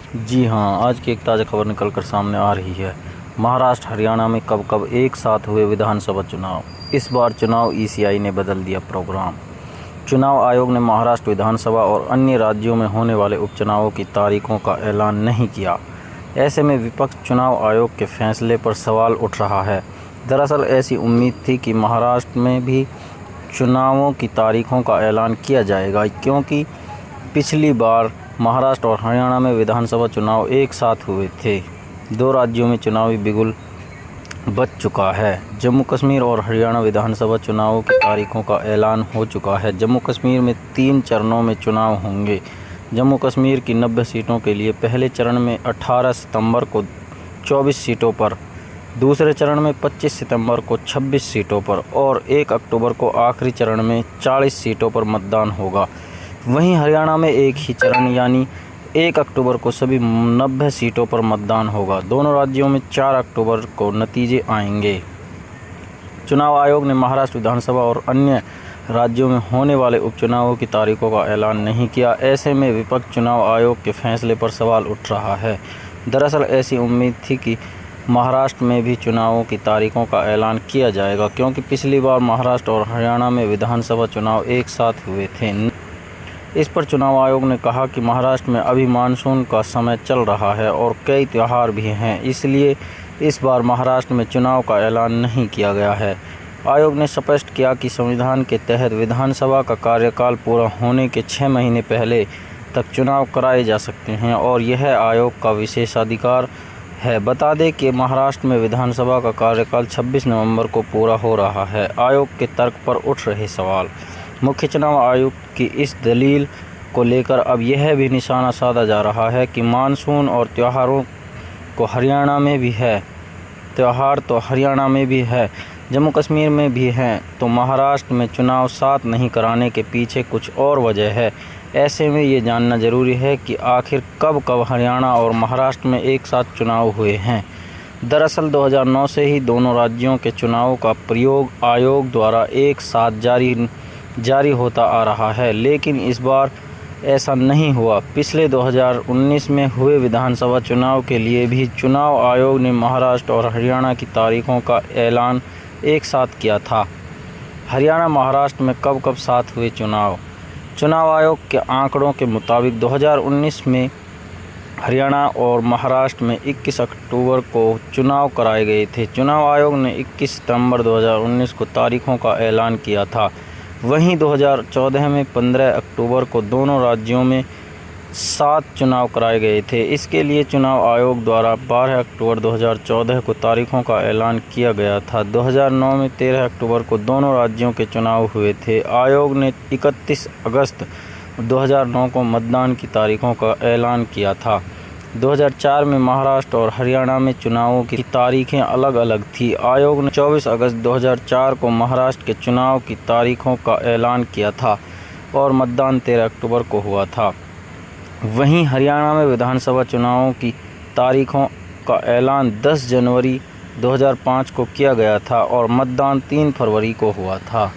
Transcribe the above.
जी हाँ, आज की एक ताज़ा खबर निकल कर सामने आ रही है। महाराष्ट्र हरियाणा में कब कब एक साथ हुए विधानसभा चुनाव। इस बार चुनाव ईसीआई ने बदल दिया प्रोग्राम। चुनाव आयोग ने महाराष्ट्र विधानसभा और अन्य राज्यों में होने वाले उपचुनावों की तारीखों का ऐलान नहीं किया। ऐसे में विपक्ष चुनाव आयोग के फैसले पर सवाल उठ रहा है। दरअसल ऐसी उम्मीद थी कि महाराष्ट्र में भी चुनावों की तारीखों का ऐलान किया जाएगा, क्योंकि पिछली बार महाराष्ट्र और हरियाणा में विधानसभा चुनाव एक साथ हुए थे। दो राज्यों में चुनावी बिगुल बज चुका है। जम्मू कश्मीर और हरियाणा विधानसभा चुनावों की तारीखों का ऐलान हो चुका है। जम्मू कश्मीर में 3 चरणों में चुनाव होंगे। जम्मू कश्मीर की 90 सीटों के लिए पहले चरण में 18 सितंबर को 24 सीटों पर, दूसरे चरण में 25 सितंबर को 26 सीटों पर और 1 अक्टूबर को आखिरी चरण में 40 सीटों पर मतदान होगा। वहीं हरियाणा में एक ही चरण यानी 1 अक्टूबर को सभी 90 सीटों पर मतदान होगा। दोनों राज्यों में 4 अक्टूबर को नतीजे आएंगे। चुनाव आयोग ने महाराष्ट्र विधानसभा और अन्य राज्यों में होने वाले उपचुनावों की तारीखों का ऐलान नहीं किया। ऐसे में विपक्ष चुनाव आयोग के फैसले पर सवाल उठ रहा है। दरअसल ऐसी उम्मीद थी कि महाराष्ट्र में भी चुनावों की तारीखों का ऐलान किया जाएगा, क्योंकि पिछली बार महाराष्ट्र और हरियाणा में विधानसभा चुनाव एक साथ हुए थे। इस पर चुनाव आयोग ने कहा कि महाराष्ट्र में अभी मानसून का समय चल रहा है और कई त्यौहार भी हैं, इसलिए इस बार महाराष्ट्र में चुनाव का ऐलान नहीं किया गया है। आयोग ने स्पष्ट किया कि संविधान के तहत विधानसभा का कार्यकाल पूरा होने के 6 महीने पहले तक चुनाव कराए जा सकते हैं और यह आयोग का विशेषाधिकार है। बता दें कि महाराष्ट्र में विधानसभा का कार्यकाल 26 नवंबर को पूरा हो रहा है। आयोग के तर्क पर उठ रहे सवाल। मुख्य चुनाव आयुक्त की इस दलील को लेकर अब यह भी निशाना साधा जा रहा है कि मानसून और त्योहारों को हरियाणा में भी है, त्यौहार तो हरियाणा में भी है, जम्मू कश्मीर में भी हैं, तो महाराष्ट्र में चुनाव साथ नहीं कराने के पीछे कुछ और वजह है। ऐसे में ये जानना जरूरी है कि आखिर कब कब हरियाणा और महाराष्ट्र में एक साथ चुनाव हुए हैं। दरअसल 2009 से ही दोनों राज्यों के चुनावों का प्रयोग आयोग द्वारा एक साथ जारी होता आ रहा है, लेकिन इस बार ऐसा नहीं हुआ। पिछले 2019 में हुए विधानसभा चुनाव के लिए भी चुनाव आयोग ने महाराष्ट्र और हरियाणा की तारीखों का ऐलान एक साथ किया था। हरियाणा महाराष्ट्र में कब कब साथ हुए चुनाव। चुनाव आयोग के आंकड़ों के मुताबिक 2019 में हरियाणा और महाराष्ट्र में 21 अक्टूबर को चुनाव कराए गए थे। चुनाव आयोग ने 21 सितंबर 2019 को तारीखों का ऐलान किया था। वहीं 2014 में 15 अक्टूबर को दोनों राज्यों में 7 चुनाव कराए गए थे। इसके लिए चुनाव आयोग द्वारा 12 अक्टूबर 2014 को तारीखों का ऐलान किया गया था। 2009 में 13 अक्टूबर को दोनों राज्यों के चुनाव हुए थे। आयोग ने 31 अगस्त 2009 को मतदान की तारीखों का ऐलान किया था। 2004 में महाराष्ट्र और हरियाणा में चुनावों की तारीखें अलग अलग थी। आयोग ने 24 अगस्त 2004 को महाराष्ट्र के चुनाव की तारीखों का ऐलान किया था और मतदान 13 अक्टूबर को हुआ था। वहीं हरियाणा में विधानसभा चुनावों की तारीखों का ऐलान 10 जनवरी 2005 को किया गया था और मतदान 3 फरवरी को हुआ था।